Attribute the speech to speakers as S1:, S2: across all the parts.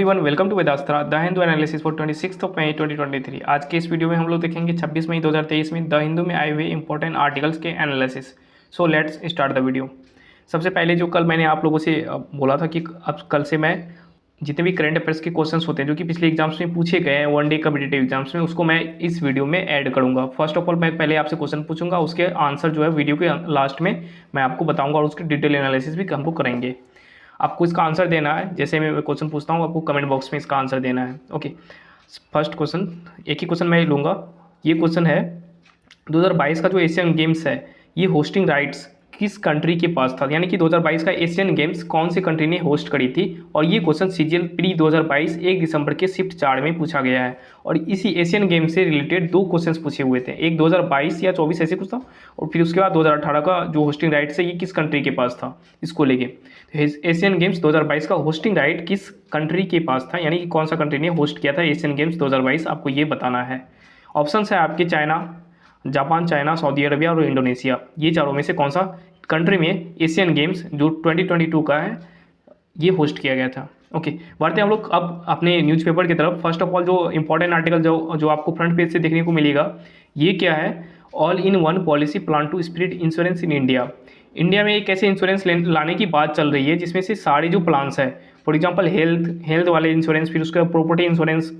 S1: Everyone, welcome to Vedastra the Hindu analysis for 26 May 2023। आज के इस वीडियो में हम लोग देखेंगे 26 मई 2023 में द हिंदू में आए हुए इंपॉर्टेंट आर्टिकल्स के analysis. So let's start the video. सबसे पहले जो कल मैंने आप लोगों से बोला था कि अब कल से मैं जितने भी करंट अफेयर्स के क्वेश्चंस होते हैं जो कि पिछले एग्जाम्स में पूछे गए हैं वन डे कम्पिटिटिव एग्जाम्स में, उसको मैं इस वीडियो में ऐड करूंगा। फर्स्ट ऑफ ऑल मैं पहले आपसे क्वेश्चन पूछूंगा, उसके आंसर जो है वीडियो के लास्ट में मैं आपको बताऊंगा और उसकी डिटेल एनालिसिस भी हमको करेंगे। आपको इसका आंसर देना है, जैसे मैं क्वेश्चन पूछता हूँ आपको कमेंट बॉक्स में इसका आंसर देना है। ओके, फर्स्ट क्वेश्चन, एक ही क्वेश्चन मैं लूँगा। ये क्वेश्चन है 2022 का जो एशियन गेम्स है ये होस्टिंग राइट्स किस कंट्री के पास था, यानी कि 2022 का एशियन गेम्स कौन सी कंट्री ने होस्ट करी थी। और ये क्वेश्चन सीजीएल प्री 2022 1 दिसंबर के शिफ्ट 4 में पूछा गया है। और इसी एशियन गेम्स से रिलेटेड दो क्वेश्चंस पूछे हुए थे, एक 2022 या 24 ऐसे कुछ था, और फिर उसके बाद 2018 का जो होस्टिंग राइट्स है ये किस कंट्री के पास था, इसको लेके। तो एशियन गेम्स 2022 का होस्टिंग राइट किस कंट्री के पास था, यानी कि कौन सा कंट्री ने होस्ट किया था एशियन गेम्स 2022, आपको ये बताना है। ऑप्शन है आपके China, Japan, China, Saudi Arabia और इंडोनेशिया। ये चारों में से कौन सा कंट्री में एशियन गेम्स जो 2022 का है ये होस्ट किया गया था। ओके, बढ़ते हैं हम लोग अब अपने न्यूज़पेपर की तरफ। फर्स्ट ऑफ ऑल जो इंपॉर्टेंट आर्टिकल जो आपको फ्रंट पेज से देखने को मिलेगा ये क्या है, all in one policy plan to spread insurance in India. India में एक ऐसे इंश्योरेंस लाने की बात चल रही है जिसमें से सारे जो प्लान्स है, फॉर एग्जांपल हेल्थ वाले इंश्योरेंस, फिर उसका प्रॉपर्टी इंश्योरेंस,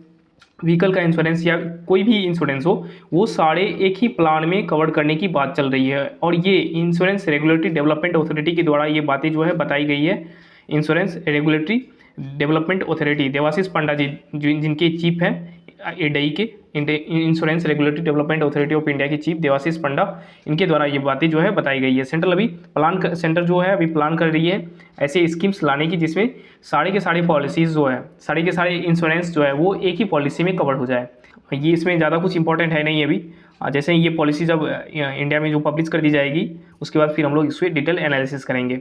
S1: व्हीकल का इंश्योरेंस या कोई भी इंश्योरेंस हो, वो सारे एक ही प्लान में कवर करने की बात चल रही है। और ये इंश्योरेंस रेगुलेटरी डेवलपमेंट अथॉरिटी के द्वारा ये बातें जो है बताई गई है। Insurance regulatory development authority, Debashish Panda ji जिनके चीफ हैं एडई के, insurance regulatory development authority of India के चीफ देवाशीष पंडा, इनके द्वारा ये बातें जो है बताई गई है। सेंटर जो है अभी प्लान कर रही है ऐसे स्कीम्स लाने की जिसमें सारे के सारे पॉलिसीज़ जो है, सारे के सारे इंश्योरेंस जो है वो एक ही पॉलिसी में कवर हो जाए। ये इसमें ज़्यादा कुछ इंपॉर्टेंट है नहीं अभी, जैसे ये पॉलिसी जब इंडिया में जो पब्लिश कर दी जाएगी उसके बाद फिर हम लोग इसमें डिटेल एनालिसिस करेंगे।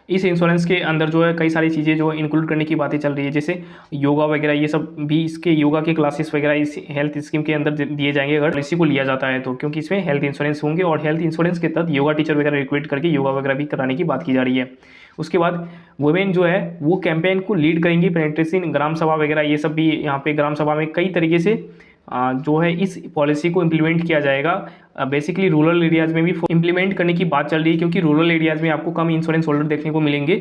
S1: इस इंश्योरेंस के अंदर जो है कई सारी चीज़ें जो इंक्लूड करने की बातें चल रही है, जैसे योगा वगैरह, ये सब भी इसके योगा के क्लासेस वगैरह इस हेल्थ स्कीम के अंदर दिए जाएंगे अगर पॉलिसी को लिया जाता है तो, क्योंकि इसमें हेल्थ इंश्योरेंस होंगे और हेल्थ इंश्योरेंस के तहत योगा टीचर वगैरह रिक्रूट करके योगा वगैरह भी कराने की बात की जा रही है। उसके बाद वुमेन जो है वो कैंपेन को लीड करेंगी, पेनिट्रेशन, ग्राम सभा वगैरह ये सब भी यहाँ पे ग्राम सभा में कई तरीके से जो है इस पॉलिसी को इम्प्लीमेंट किया जाएगा। बेसिकली रूरल एरियाज़ में भी इम्प्लीमेंट करने की बात चल रही है, क्योंकि रूरल एरियाज़ में आपको कम इंश्योरेंस होल्डर देखने को मिलेंगे।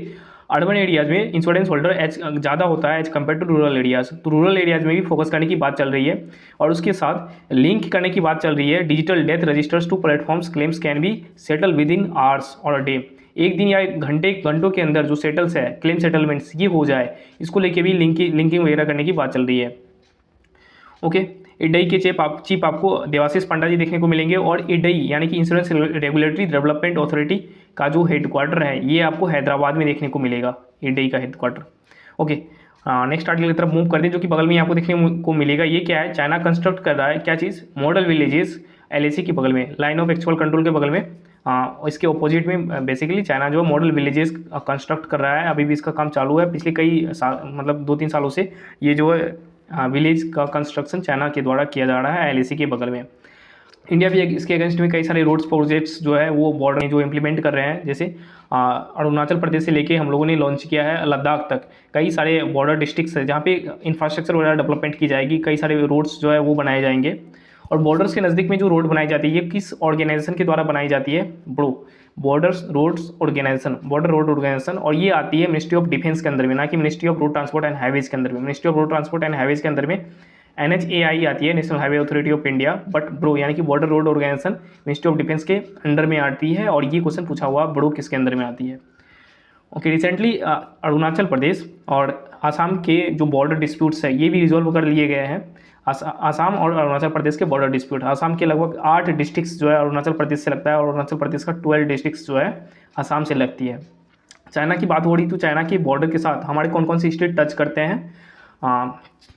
S1: अर्बन एरियाज़ में इंश्योरेंस होल्डर एज ज़्यादा होता है as compare to rural areas, तो रूरल एरियाज़ में भी फोकस करने की बात चल रही है। और उसके साथ लिंक करने की बात चल रही है, digital death registers to platforms claims can be settle within hours और डे। एक दिन या घंटों के अंदर जो सेटल्स है, क्लेम सेटलमेंट्स ये हो जाए, इसको लेके भी लिंकिंग वगैरह करने की बात चल रही है। ओके, इडई के चीफ आपको देवाशीष पंडा जी देखने को मिलेंगे, और इडई यानी कि इंश्योरेंस रेगुलेटरी डेवलपमेंट अथॉरिटी का जो हेडक्वार्टर है ये आपको हैदराबाद में देखने को मिलेगा, इडई का हेडक्वार्टर। ओके, नेक्स्ट आर्टिकल की तरफ मूव करते हैं जो कि बगल में आपको देखने को मिलेगा। ये क्या है, चाइना कंस्ट्रक्ट कर रहा है क्या चीज़, मॉडल विलेजेस एलएसी के बगल में, लाइन ऑफ एक्चुअल कंट्रोल के बगल में, इसके ऑपोजिट में बेसिकली चाइना जो मॉडल विलेजेस कंस्ट्रक्ट कर रहा है। अभी भी इसका काम चालू है, पिछले कई साल मतलब 2-3 सालों से ये जो है विलेज का कंस्ट्रक्शन चाइना के द्वारा किया जा रहा है एलएसी के बगल में। इंडिया भी इसके अगेंस्ट में कई सारे रोड्स प्रोजेक्ट्स जो है वो बॉर्डर में जो इम्प्लीमेंट कर रहे हैं, जैसे अरुणाचल प्रदेश से लेके हम लोगों ने लॉन्च किया है लद्दाख तक, कई सारे बॉर्डर डिस्ट्रिक्ट्स है जहाँ पे इंफ्रास्ट्रक्चर वगैरह डेवलपमेंट की जाएगी, कई सारे रोड्स जो है वो बनाए जाएंगे। और बॉर्डर्स के नज़दीक में जो रोड बनाई जाती है ये किस ऑर्गेनाइजेशन के द्वारा बनाई जाती है, बॉर्डर रोड ऑर्गेनाइजेशन, और ये आती है मिनिस्ट्री ऑफ डिफेंस के अंदर में, ना कि ministry of road transport and highways के अंदर में। Ministry of road transport and highways के अंदर में NHAI आती है, national highway authority of India, but यानी कि border road organisation ministry of defence के अंडर में आती है। और ये क्वेश्चन पूछा हुआ किसके अंदर में आती है। ओके, रिसेंटली अरुणाचल प्रदेश और आसाम के जो बॉर्डर डिस्प्यूट्स है ये भी रिजॉल्व कर लिए गए हैं। आसाम और अरुणाचल प्रदेश के बॉर्डर डिस्प्यूट, आसाम के लगभग 8 डिस्ट्रिक्ट्स जो है अरुणाचल प्रदेश से लगता है, और अरुणाचल प्रदेश का 12 डिस्ट्रिक्ट्स जो है आसाम से लगती है। चाइना की बात हो रही तो चाइना के बॉर्डर के साथ हमारे कौन कौन सी स्टेट टच करते हैं,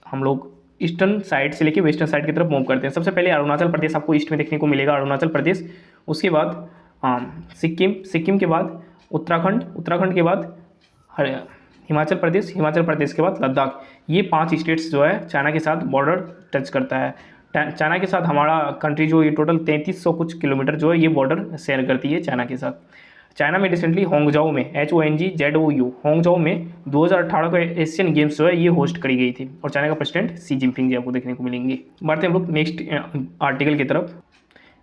S1: हम लोग ईस्टर्न साइड से लेके वेस्टर्न साइड की तरफ मूव करते हैं। सबसे पहले अरुणाचल प्रदेश आपको ईस्ट में देखने को मिलेगा, अरुणाचल प्रदेश, उसके बाद सिक्किम के बाद उत्तराखंड के बाद हिमाचल प्रदेश के बाद लद्दाख। ये 5 स्टेट्स जो है चाइना के साथ बॉर्डर टच करता है। चाइना के साथ हमारा कंट्री जो ये टोटल 3300 कुछ किलोमीटर जो है ये बॉर्डर शेयर करती है चाइना के साथ। चाइना में रिसेंटली होंगजाओ में HONGZOU होंगजाओ में 2018 को एशियन गेम्स जो है ये होस्ट करी गई थी और चाइना का प्रेसिडेंट शी जिनपिंग जी आपको देखने को मिलेंगे। बढ़ते हम लोग नेक्स्ट आर्टिकल की तरफ।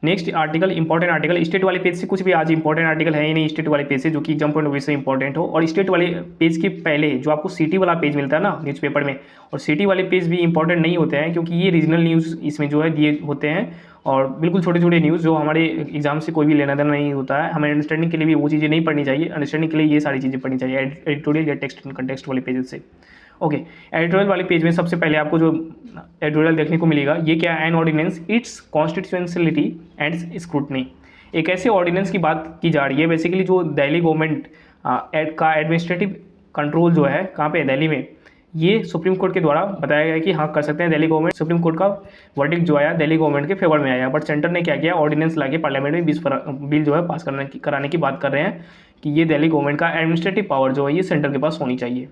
S1: Next article important article, state वाले पेज से कुछ भी आज इंपॉर्टेंट आर्टिकल है ही नहीं स्टेट वाले पेज से, जो कि जंप पॉइंट वैसे इंपॉर्टेंट हो। और स्टेट वाले पेज के पहले जो आपको सिटी वाला पेज मिलता है ना न्यूज़पेपर में, और सिटी वाले पेज भी इंपॉर्टेंट नहीं होते हैं क्योंकि ये रीजनल न्यूज़ इसमें जो है दिए होते हैं और बिल्कुल छोटे छोटे न्यूज़ जो हमारे एग्जाम से कोई भी लेना देना नहीं होता है। हमें अंडरस्टैंडिंग के लिए भी वो चीज़ें नहीं पढ़नी चाहिए, अंडरस्टैंडिंग के लिए ये सारी चीज़ें पढ़नी चाहिए एडिटोरियल या टेक्स्ट एंड कंटेक्स्ट वाले पेज से। ओके, एडिटोरियल वाले पेज में सबसे पहले आपको जो एडिटोरियल देखने को मिलेगा ये क्या है, an ordinance its constitutionality and scrutiny. एक ऐसे ऑर्डिनेंस की बात की जा रही है बेसिकली जो दिल्ली गवर्नमेंट का एडमिनिस्ट्रेटिव कंट्रोल जो है कहाँ पे, दिल्ली में, ये सुप्रीम कोर्ट के द्वारा बताया गया कि हाँ कर सकते हैं दिल्ली गवर्नमेंट। सुप्रीम कोर्ट का वर्डिक्ट जो आया दिल्ली गवर्नमेंट के फेवर में आया, बट सेंटर ने क्या किया, ऑर्डिनेंस लाके पार्लियामेंट में बिल जो है पास कराने की बात कर रहे हैं कि ये दिल्ली गवर्नमेंट का एडमिनिस्ट्रेटिव पावर जो है ये सेंटर के पास होनी चाहिए।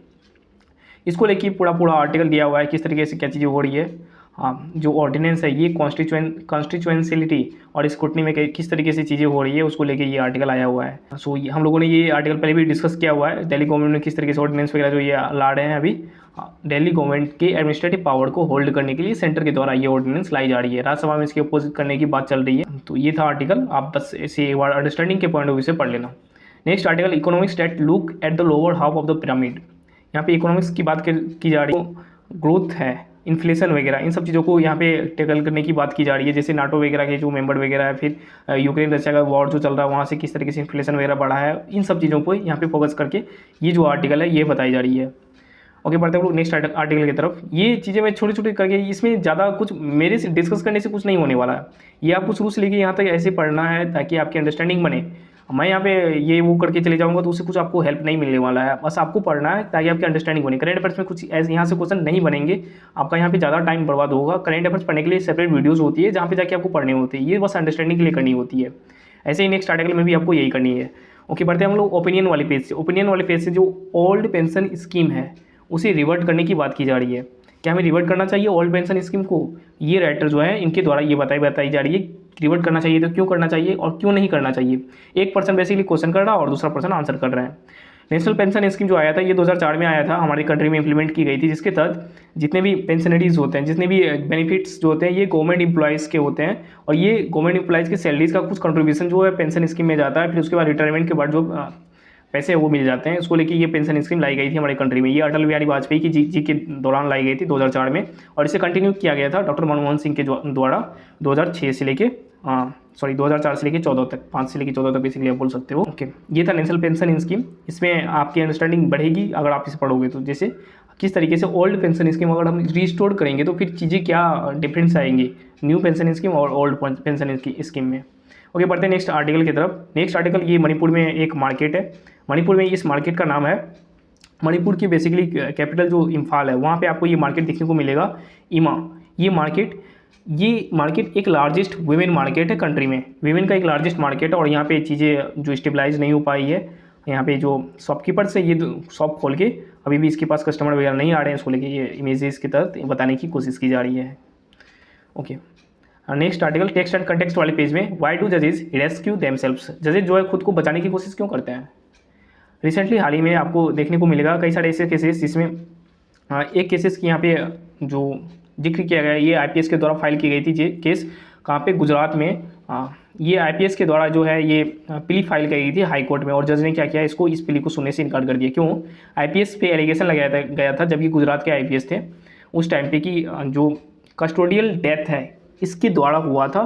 S1: इसको लेके पूरा आर्टिकल दिया हुआ है किस तरीके से क्या चीज़ें हो रही है। हाँ, जो ऑर्डिनेंस है ये कॉन्स्टिट्यूएंसिलिटी और स्क्रूटनी में किस तरीके से चीज़ें हो रही है उसको लेके ये आर्टिकल आया हुआ है। सो हम लोगों ने ये आर्टिकल पहले भी डिस्कस किया हुआ है, दिल्ली गवर्नमेंट में किस तरीके से ऑर्डिनेंस वगैरह जो ये ला रहे हैं अभी, दिल्ली गवर्नमेंट के एडमिनिस्ट्रेटिव पावर को होल्ड करने के लिए सेंटर के द्वारा ये ऑर्डिनेंस लाई जा रही है। राज्यसभा में इसके अपोजिट करने की बात चल रही है। तो ये था आर्टिकल, आप बस इसे एक बार अंडरस्टैंडिंग के पॉइंट ऑफ व्यू से पढ़ लेना। Next article, economics that look at the lower half of the pyramid. यहाँ पे इकोनॉमिक्स की बात की जा रही है, ग्रोथ है, इन्फ्लेशन वगैरह, इन सब चीज़ों को यहाँ पे टैकल करने की बात की जा रही है। जैसे नाटो वगैरह के जो मेंबर वगैरह है, फिर यूक्रेन रशिया का वॉर जो चल रहा है वहाँ से किस तरीके से इन्फ्लेशन वगैरह बढ़ा है, इन सब चीज़ों को यहाँ पे फोकस करके ये जो आर्टिकल है ये बताई जा रही है। ओके, बढ़ते हैं लोग नेक्स्ट आर्टिकल की तरफ। ये चीज़ें मैं छोटी छोटी करके, इसमें ज़्यादा कुछ मेरे से डिस्कस करने से कुछ नहीं होने वाला है, ये आपको शुरू से लेके यहाँ तक ऐसे पढ़ना है ताकि आपकी अंडरस्टैंडिंग बने। मैं यहाँ पे ये वो करके चले जाऊँगा तो उससे कुछ आपको हेल्प नहीं मिलने वाला है, बस आपको पढ़ना है ताकि आपकी अंडरस्टैंडिंग बने। करंट अफेयर्स में कुछ ऐसे यहाँ से क्वेश्चन नहीं बनेंगे, आपका यहाँ पे ज़्यादा टाइम बर्बाद होगा। करंट अफेयर्स पढ़ने के लिए सेपरेट वीडियोज़ होती है जहाँ पे जाके आपको पढ़ने होते हैं, ये बस अंडरस्टैंडिंग के लिए करनी होती है। ऐसे ही नेक्स्ट आर्टिकल में भी आपको यही करनी है। ओके, बढ़ते हैं हम लोग ओपिनियन वाले पेज से। ओपिनियन वाले पेज से जो ओल्ड पेंशन स्कीम है उसे रिवर्ट करने की बात की जा रही है। क्या हमें रिवर्ट करना चाहिए ओल्ड पेंशन स्कीम को? ये राइटर जो है इनके द्वारा ये बताई जा रही है रिवर्ट करना चाहिए तो क्यों करना चाहिए और क्यों नहीं करना चाहिए। एक पर्सन बेसिकली क्वेश्चन कर रहा है और दूसरा पर्सन आंसर कर रहा है। नेशनल पेंशन स्कीम जो आया था ये 2004 में आया था, हमारी कंट्री में इंप्लीमेंट की गई थी, जिसके तहत जितने भी पेंशनरीज होते हैं, जितने भी बेनिफिट्स जो होते हैं ये गवर्नमेंट एम्प्लॉयज़ के होते हैं और ये गवर्नमेंट एम्प्लॉयज़ की सैलरीज का कुछ कंट्रीब्यूशन जो है पेंशन स्कीम में जाता है। फिर उसके बाद रिटायरमेंट के बाद जो पैसे वो मिल जाते हैं, उसको लेके ये पेंशन स्कीम लाई गई थी हमारी कंट्री में। ये अटल बिहारी वाजपेयी की जी के दौरान लाई गई थी 2004 में, और इसे कंटिन्यू किया गया था डॉक्टर मनमोहन सिंह के द्वारा 2006 से लेके 2004 से लेके 14 तक, 5 से लेके 14 तक बेसिकली आप बोल सकते हो। ओके, ये था नेशनल पेंशन स्कीम। इसमें आपकी अंडरस्टैंडिंग बढ़ेगी अगर आप इसे पढ़ोगे तो। जैसे किस तरीके से ओल्ड पेंशन स्कीम अगर हम रिस्टोर करेंगे तो फिर चीज़ें क्या डिफरेंस आएंगी न्यू पेंशन स्कीम और ओल्ड पेंशन स्कीम में। ओके, बढ़ते हैं नेक्स्ट आर्टिकल की तरफ। नेक्स्ट आर्टिकल, ये मणिपुर में एक मार्केट है। मणिपुर में इस मार्केट का नाम है, मणिपुर की बेसिकली कैपिटल जो इम्फाल है वहाँ पे आपको ये मार्केट देखने को मिलेगा, इमा। ये मार्केट एक लार्जेस्ट वीमेन मार्केट है कंट्री में, वीमेन का एक लार्जेस्ट मार्केट है। और यहाँ पे चीज़ें जो स्टेबलाइज नहीं हो पाई है, यहाँ पे जो शॉपकीपर से ये शॉप खोल के अभी भी इसके पास कस्टमर वगैरह नहीं आ रहे हैं, इसको लेके ये इमेजेस के तहत बताने की कोशिश की जा रही है। Okay, next article, text and context वाले पेज में, व्हाई डू जजेस रेस्क्यू देमसेल्व्स। जजेस जो है खुद को बचाने की कोशिश क्यों करते हैं? रिसेंटली हाल ही में आपको देखने को मिलेगा कई सारे ऐसे केसेस जिसमें एक केसेस की यहाँ पे जो जिक्र किया गया, ये IPS के द्वारा फाइल की गई थी केस कहाँ पे, गुजरात में। ये IPS के द्वारा जो है ये प्ली फाइल की गई थी हाई कोर्ट में, और जज ने क्या किया, इसको इस प्ली को सुनने से इनकार कर दिया। क्यों? IPS पे एलिगेशन लगाया गया था जबकि गुजरात के IPS थे उस टाइम पे कि जो कस्टोडियल डेथ है इसके द्वारा हुआ था।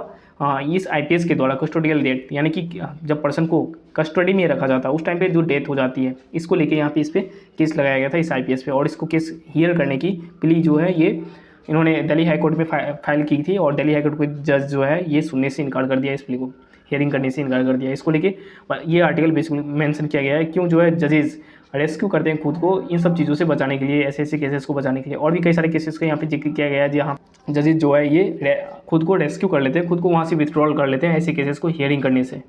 S1: इस IPS के द्वारा कस्टोडियल डेथ यानी कि जब पर्सन को कस्टडी में रखा जाता है उस टाइम पे जो डेथ हो जाती है, इसको लेके यहाँ पे इस पर केस लगाया गया था इस IPS पे। और इसको केस हियर करने की प्ली जो है ये इन्होंने दिल्ली हाई कोर्ट में फाइल की थी, और दिल्ली हाई कोर्ट के जज जो है ये सुनने से इनकार कर दिया, इस प्ली को हियरिंग करने से इनकार कर दिया। इसको लेके ये आर्टिकल बेसिकली मेंशन किया गया है क्यों जो है जजेस रेस्क्यू करते हैं खुद को इन सब चीज़ों से बचाने के लिए, ऐसे केसेस को बचाने के लिए। और भी कई सारे केसेस का यहाँ पे जिक्र किया गया है जहाँ जजेस जो है ये खुद को रेस्क्यू कर लेते हैं, खुद को वहाँ से विथड्रॉल कर लेते हैं ऐसे केसेस को हियरिंग करने से,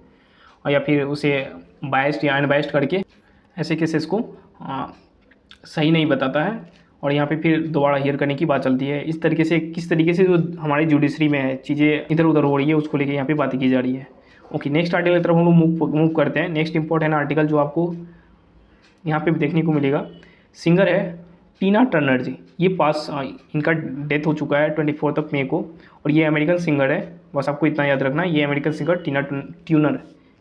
S1: और या फिर उसे बायस्ड या अनबायस्ड करके ऐसे केसेस को सही नहीं बताता है, और यहाँ पे फिर दोबारा हियर करने की बात चलती है। इस तरीके से किस तरीके से जो हमारी जुडिशरी में है चीज़ें इधर उधर हो रही है उसको लेके यहाँ पे बातें की जा रही है। ओके, नेक्स्ट आर्टिकल की तरफ हम लोग मूव करते हैं। नेक्स्ट इंपॉर्टेंट आर्टिकल जो आपको यहाँ पे देखने को मिलेगा, सिंगर है टीना टर्नर जी। ये इनका डेथ हो चुका है 24 मई को, और ये अमेरिकन सिंगर है। बस आपको इतना याद रखना है, ये अमेरिकन सिंगर टीना ट्यूनर,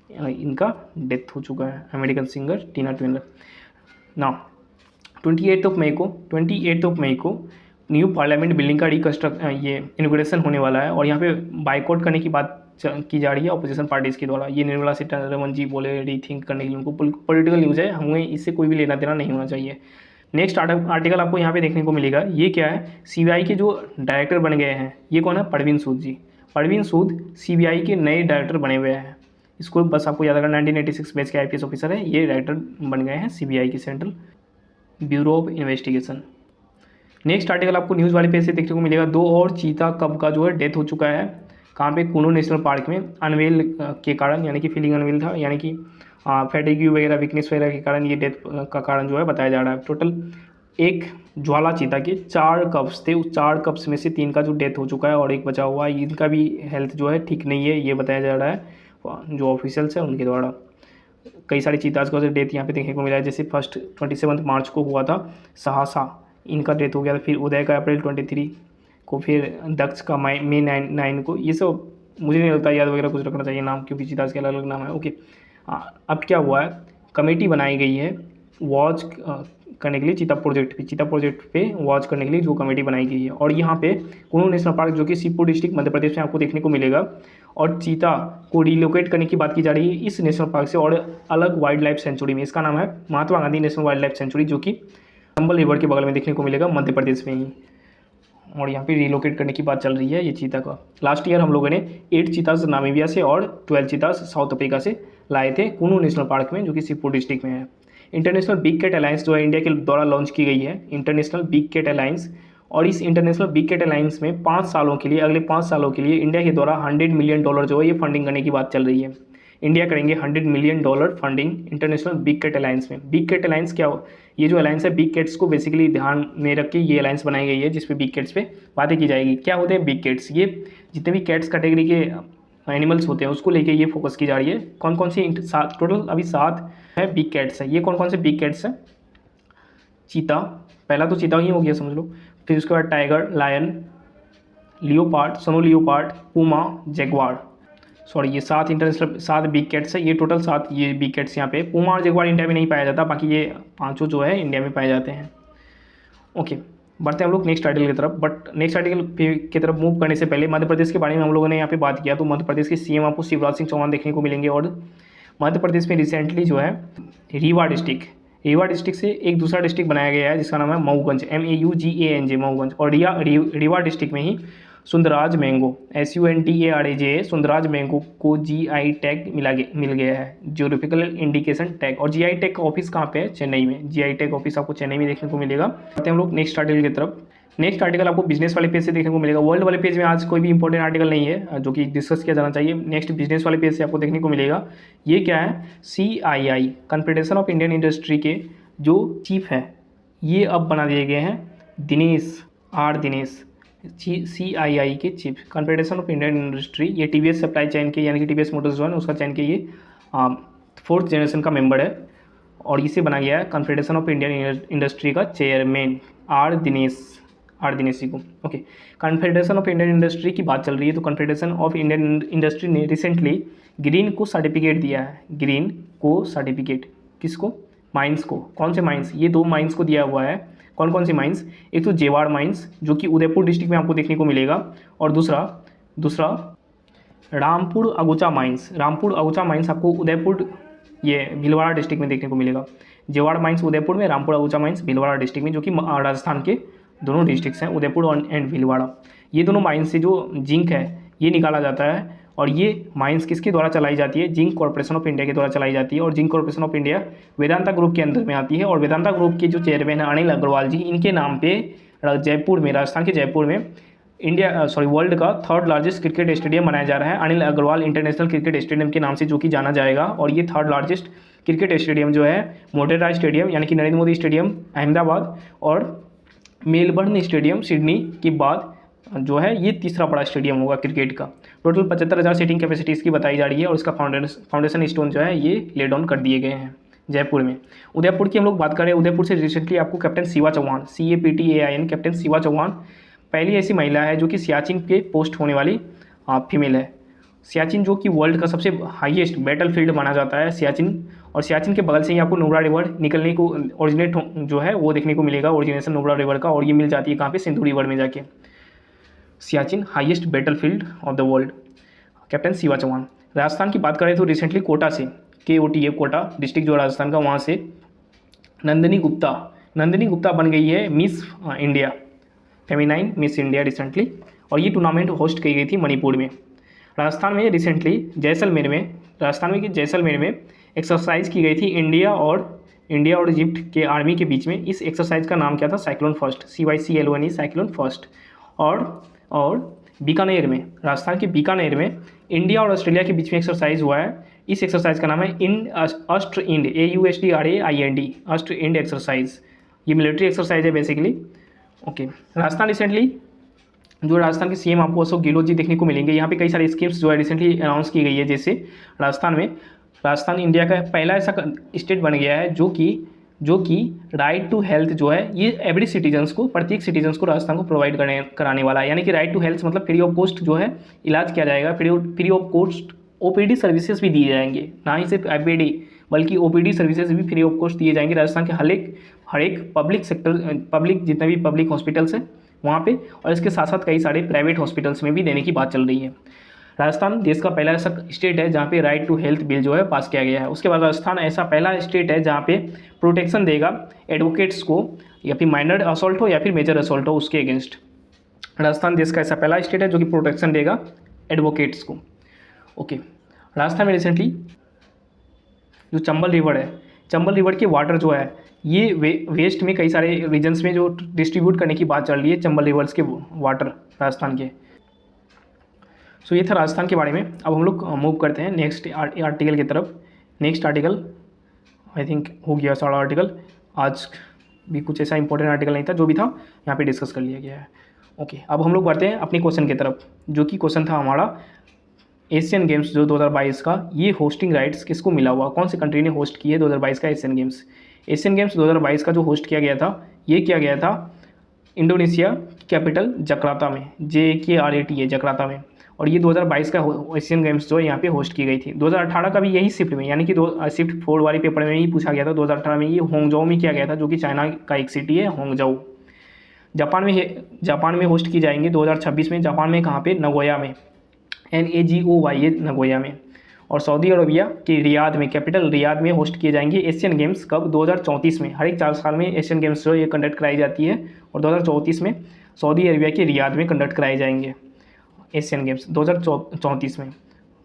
S1: इनका डेथ हो चुका है, अमेरिकन सिंगर टीना ट्यूनर। ना 28 मई को न्यू पार्लियामेंट बिल्डिंग का ये इनॉग्रेशन होने वाला है, और यहाँ पे बाइकआउट करने की बात की जा रही है अपोजिशन पार्टीज़ के द्वारा। ये निर्मला सीतारमण जी बोले रीथिंक करने के लिए, उनको पॉलिटिकल न्यूज़ है, हमें इससे कोई भी लेना देना नहीं होना चाहिए। नेक्स्ट आर्टिकल आपको यहाँ पे देखने को मिलेगा, ये क्या है, सीबीआई के जो डायरेक्टर बन गए हैं, ये कौन है, परवीन सूद जी। परवीन सूद सीबीआई के नए डायरेक्टर बने हुए हैं। इसको बस आपको याद रखना, 1986 बैच के आईपीएस ऑफिसर है, ये डायरेक्टर बन गए हैं सीबीआई की, central bureau of investigation. Next article आपको न्यूज़ वाले पेज से देखने को मिलेगा, 2 और चीता कब का जो है डेथ हो चुका है, कहाँ पे, कुनो नेशनल पार्क में, अनवेल के कारण, यानी कि फीलिंग अनवेल था, यानी कि फैटिग्यू वगैरह, वीकनेस वगैरह के कारण ये डेथ का कारण जो है बताया जा रहा है। टोटल एक ज्वाला चीता के 4 कप्स थे, उस 4 कप्स में से 3 का जो डेथ हो चुका है और एक बचा हुआ है, इनका भी हेल्थ जो है ठीक नहीं है, ये बताया जा रहा है जो ऑफिशियल्स है उनके द्वारा। कई सारे चीताज का डेथ यहाँ पे देखने को मिला है, जैसे फर्स्ट 27 मार्च को हुआ था साहसा, इनका डेथ हो गया था। फिर उदय का अप्रैल 23 को, फिर दक्ष का मई 9 को। ये सब मुझे नहीं लगता याद वगैरह कुछ रखना चाहिए नाम, क्योंकि चीताज के अलग अलग नाम है। ओके, अब क्या हुआ है, कमेटी बनाई गई है वॉच करने के लिए चीता प्रोजेक्ट पे वॉच करने के लिए जो कमेटी बनाई गई है। और यहाँ पे कुनो नेशनल पार्क जो कि शिवपुर डिस्ट्रिक्ट मध्य प्रदेश में आपको देखने को मिलेगा, और चीता को रिलोकेट करने की बात की जा रही है इस नेशनल पार्क से और अलग वाइल्ड लाइफ सेंचुरी में। इसका नाम है Mahatma Gandhi national wildlife sanctuary, जो कि चंबल रिवर के बगल में देखने को मिलेगा, मध्य प्रदेश में ही। और यहाँ पे रिलोकेट करने की बात चल रही है ये चीता का। लास्ट ईयर हम लोगों ने 8 चीताज नामीबिया से और 12 चीताज साउथ अफ्रीका से लाए थे कुनो नेशनल पार्क में, जो कि शिवपुर डिस्ट्रिक्ट में है। इंटरनेशनल बिग कैट अलायंस जो है इंडिया के द्वारा लॉन्च की गई है, इंटरनेशनल बिग कैट अलायंस। और इस इंटरनेशनल बिग कैट अलायंस में 5 सालों के लिए, अगले 5 सालों के लिए इंडिया के द्वारा $100 मिलियन जो है ये फंडिंग करने की बात चल रही है। इंडिया करेंगे $100 million funding international big cat alliance में। बिग कैट अलायंस क्या हो, ये जो अलायंस है बिग कैट्स को बेसिकली ध्यान में रख के ये अलायंस बनाई गई है, जिसपे बिग कैट्स पे बातें की जाएगी। क्या होते हैं बिग कैट्स, ये जितने भी कैट्स कैटेगरी के एनिमल्स होते हैं उसको लेके ये फोकस की जा रही है। कौन कौन सी, टोटल अभी 7 है बिग कैट्स है। ये कौन कौन से बिग कैट्स हैं, चीता, पहला तो चीता ही हो गया समझ लो, फिर उसके बाद tiger, lion, leopard, snow leopard, puma, jaguar, sorry ये 7 बिग कैट्स है। ये टोटल 7 ये बिग कैट्स यहाँ पे। पूमा और जैगवार इंडिया में नहीं पाया जाता, बाकी ये 5 जो है इंडिया में पाए जाते हैं। ओके, बढ़ते हैं हम लोग नेक्स्ट आर्टिकल की तरफ। बट नेक्स्ट आर्टिकल की तरफ मूव करने से पहले मध्य प्रदेश के बारे में हम लोगों ने यहाँ पे बात किया, तो मध्य प्रदेश के सीएम आपको शिवराज सिंह चौहान देखने को मिलेंगे। और मध्य प्रदेश में रिसेंटली जो है रीवा डिस्ट्रिक्ट से एक दूसरा डिस्ट्रिक्ट बनाया गया है जिसका नाम है मऊगंज, MAUGANJ, मऊगंज। और रीवा डिस्ट्रिक्ट में ही Sundaraj mango, SUNDARAJ, Sundaraj mango को GI टैग मिल गया है, ज्योग्राफिकल इंडिकेशन टैग। और GI टैग का ऑफिस कहाँ पे है, चेन्नई में। GI टैग ऑफिस आपको चेन्नई में देखने को मिलेगा। आते हैं हम लोग नेक्स्ट आर्टिकल की तरफ। नेक्स्ट आर्टिकल आपको बिजनेस वाले पेज से देखने को मिलेगा। वर्ल्ड वाले पेज में आज कोई भी इंपॉर्टेंट आर्टिकल नहीं है जो कि डिस्कस किया जाना चाहिए। नेक्स्ट बिजनेस वाले पेज से आपको देखने को मिलेगा, ये क्या है, CII confederation of Indian industry के जो चीफ है ये अब बना दिए गए हैं दिनेश CII के chief, confederation of Indian industry. ये TVS सप्लाई चेन के, यानी कि TVS मोटर्स जो है उसका चैन के ये 4th जनरेशन का मेंबर है, और इसे बना गया है कॉन्फेडरेशन ऑफ इंडियन इंडस्ट्री का चेयरमैन आर दिनेशी को। Okay, confederation of Indian industry की बात चल रही है, तो कॉन्फेडरेशन ऑफ इंडियन इंडस्ट्री ने रिसेंटली ग्रीन को सर्टिफिकेट दिया है। ग्रीन को सर्टिफिकेट किसको, माइंस को। कौन से माइंस, ये 2 माइंस को दिया हुआ है। कौन कौन सी माइंस, एक तो जेवाड़ माइंस जो कि उदयपुर डिस्ट्रिक्ट में आपको देखने को मिलेगा, और दूसरा रामपुर अगुचा माइंस आपको उदयपुर ये भीलवाड़ा डिस्ट्रिक्ट में देखने को मिलेगा। जेवाड़ माइंस उदयपुर में, रामपुर अगुचा माइंस भीलवाड़ा डिस्ट्रिक्ट में, जो कि राजस्थान के दोनों डिस्ट्रिक्ट्स हैं, उदयपुर एंड भीलवाड़ा। ये दोनों माइंस से जो जिंक है ये निकाला जाता है, और ये माइंस किसके द्वारा चलाई जाती है, जिंक कॉर्पोरेशन ऑफ इंडिया के द्वारा चलाई जाती है। और zinc corporation of India Vedanta group के अंदर में आती है, और वेदांता ग्रुप के जो चेयरमैन है अनिल अग्रवाल जी, इनके नाम पे जयपुर में, राजस्थान के जयपुर में वर्ल्ड का 3rd लार्जेस्ट क्रिकेट स्टेडियम बनाया जा रहा है, Anil Agarwal international cricket stadium के नाम से, जो कि जाना जाएगा। और ये 3rd लार्जेस्ट क्रिकेट स्टेडियम जो है मोटेरा स्टेडियम, यानी कि नरेंद्र मोदी स्टेडियम अहमदाबाद, और मेलबर्न स्टेडियम सिडनी के बाद जो है ये तीसरा बड़ा स्टेडियम होगा क्रिकेट का। टोटल 75,000 सीटिंग कैपेसिटी इसकी बताई जा रही है और इसका फाउंडेशन स्टोन जो है ये ले डाउन कर दिए गए हैं जयपुर में। उदयपुर की हम लोग बात करें, उदयपुर से रिसेंटली आपको captain Shiva Chauhan, CAPTAIN, captain Shiva Chauhan पहली ऐसी महिला है जो कि सियाचिन पे पोस्ट होने वाली फीमेल है। सियाचिन जो कि वर्ल्ड का सबसे हाईएस्ट बैटल फील्ड माना जाता है सियाचिन, और सियाचिन के बगल से ही आपको नुब्रा रिवर निकलने को ओरिजिनेट जो है वो देखने को मिलेगा, ओरिजिनेशन नुब्रा रिवर का, और ये मिल जाती है कहाँ पे, सिंधु रिवर में जाके। Siachen highest battle field of the world, captain Shiva Chauhan. Rajasthan की बात करें तो रिसेंटली कोटा से, KOTA कोटा डिस्ट्रिक्ट जो राजस्थान का, वहाँ से नंदिनी गुप्ता बन गई है miss India, feminine miss India recently, और ये टूर्नामेंट होस्ट की गई थी मणिपुर में। राजस्थान में रिसेंटली जैसलमेर में एक्सरसाइज की गई थी इंडिया और इजिप्ट के आर्मी के बीच में। इस एक्सरसाइज का नाम क्या था, cyclone first, CYCLONE, cyclone first. और बीकानेर में, राजस्थान के बीकानेर में इंडिया और ऑस्ट्रेलिया के बीच में एक्सरसाइज हुआ है। इस एक्सरसाइज का नाम है अस्ट्र इंड, AUSTRAIND, अस्ट्र इंड एक्सरसाइज। ये मिलिट्री एक्सरसाइज है बेसिकली। ओके, राजस्थान के CM आपको अशोक गहलोत जी देखने को मिलेंगे। यहाँ पे कई सारी स्कीम्स जो है रिसेंटली अनाउंस की गई है, जैसे राजस्थान इंडिया का पहला ऐसा स्टेट बन गया है जो कि राइट टू हेल्थ जो है ये एवरी सिटीजन्स को, प्रत्येक सिटीजन्स को राजस्थान को प्रोवाइड कराने वाला है। यानी कि राइट टू हेल्थ मतलब फ्री ऑफ कॉस्ट जो है इलाज किया जाएगा, free of cost OPD services भी दिए जाएंगे, ना ही सिर्फ IPD बल्कि OPD सर्विसेज भी फ्री ऑफ कॉस्ट दिए जाएंगे राजस्थान के हर एक पब्लिक जितने भी पब्लिक हॉस्पिटल्स हैं वहाँ पे, और इसके साथ साथ कई सारे प्राइवेट हॉस्पिटल्स में भी देने की बात चल रही है। राजस्थान देश का पहला ऐसा स्टेट है जहाँ पे राइट टू हेल्थ बिल जो है पास किया गया है। उसके बाद राजस्थान ऐसा पहला स्टेट है जहाँ पे प्रोटेक्शन देगा एडवोकेट्स को, या फिर माइनर असॉल्ट हो या फिर मेजर असॉल्ट हो उसके अगेंस्ट। राजस्थान देश का ऐसा पहला स्टेट है जो कि प्रोटेक्शन देगा एडवोकेट्स को। ओके, राजस्थान में रिसेंटली जो चंबल रिवर के वाटर जो है ये वेस्ट में कई सारे रीजन्स में जो डिस्ट्रीब्यूट करने की बात चल रही है, चंबल रिवर्स के वाटर राजस्थान के। सो ये था राजस्थान के बारे में। अब हम लोग मूव करते हैं नेक्स्ट आर्टिकल की तरफ। नेक्स्ट आर्टिकल आई थिंक हो गया सारा आर्टिकल, आज भी कुछ ऐसा इंपॉर्टेंट आर्टिकल नहीं था, जो भी था यहाँ पे डिस्कस कर लिया गया है। ओके, अब हम लोग बढ़ते हैं अपने क्वेश्चन की तरफ, जो कि क्वेश्चन था हमारा एशियन गेम्स जो 2022 का, ये होस्टिंग राइट्स किसको मिला हुआ, कौन सी कंट्री ने होस्ट की है 2022 का एशियन गेम्स। एशियन गेम्स 2022 का जो होस्ट किया गया था, ये किया गया था इंडोनेशिया कैपिटल जकार्ता में, JKRATA है जकार्ता में, और ये 2022 का एशियन गेम्स जो यहाँ पे होस्ट की गई थी। 2018 का भी यही शिफ्ट में, यानी कि शिफ्ट 4 वाली पेपर में ही पूछा गया था। 2018 में ये होंगजाओ में किया गया था, जो कि चाइना का एक सिटी है होंगजाओ। जापान में होस्ट की जाएंगे 2026 में। जापान में कहाँ पे, नगोया में, NAGOYA नगोया में। और सऊदी अरबिया के रियाद में, कैपिटल रियाद में होस्ट किए जाएंगे एशियन गेम्स। कब, 2034 में। हर एक 4 साल में एशियन गेम्स जो ये कंडक्ट कराई जाती है, और 2034 में सऊदी अरबिया के रियाद में कंडक्ट कराए जाएंगे एशियन गेम्स 2034 में।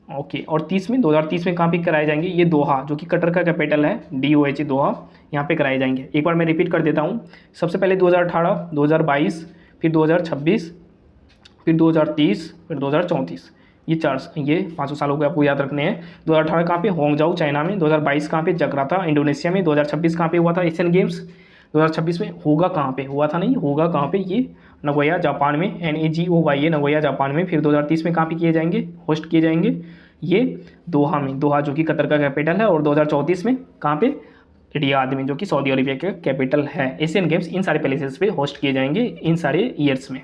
S1: ओके, और 2030 में कहाँ पे कराए जाएंगे, ये दोहा जो कि कतर का कैपिटल है, DOHA दोहा, यहाँ पे कराए जाएंगे। एक बार मैं रिपीट कर देता हूँ। सबसे पहले 2018, 2022, फिर 2026, फिर 2030, फिर 2034, ये 500 सालों के आपको याद रखने हैं। 2018 कहाँ पे, होंगजाओ चाइना में। 2022 कहाँ पे, जकार्ता इंडोनेशिया में। 2026 कहाँ पे हुआ था एशियन गेम्स, 2026 में होगा कहाँ पे, हुआ था नहीं, होगा कहाँ पे, ये नगोया जापान में, NAGOYA नगोया जापान में। फिर 2030 में कहाँ पे किए जाएंगे, होस्ट किए जाएंगे ये दोहा में, दोहा जो कि कतर का कैपिटल है। और 2034 में कहाँ पे, रियाद में, जो कि सऊदी अरबिया का कैपिटल है। एशियन गेम्स इन सारे प्लेसेस पे होस्ट किए जाएंगे इन सारे ईयर्स में।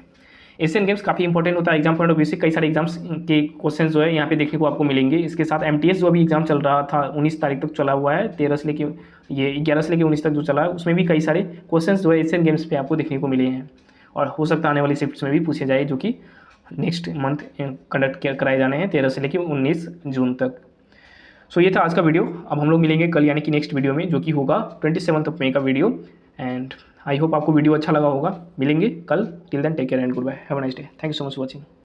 S1: एशियन गेम्स काफ़ी इंपॉर्टेंट होता है एग्जाम पॉइंट ऑफ व्यू से। कई सारे एग्जाम्स के क्वेश्चन जो है यहाँ पे देखने को आपको मिलेंगे। इसके साथ MTS जो अभी एग्जाम चल रहा था 19 तारीख तक चला हुआ है, 13 से लेके ये 11 से लेके 19 तक जो चला है, उसमें भी कई सारे क्वेश्चन जो है एशियन गेम्स पे आपको देखने को मिले हैं, और हो सकता है आने वाली शिफ्ट्स में भी पूछे जाए, जो कि नेक्स्ट मंथ कंडक्ट कराए जाने हैं 13 से लेके 19 जून तक। सो ये था आज का वीडियो। अब हम लोग मिलेंगे कल, यानी कि नेक्स्ट वीडियो में, जो कि होगा 27 मई का वीडियो। एंड आई होप आपको वीडियो अच्छा लगा होगा। मिलेंगे कल। Till then take care and goodbye, have a nice day, thank you so much for watching.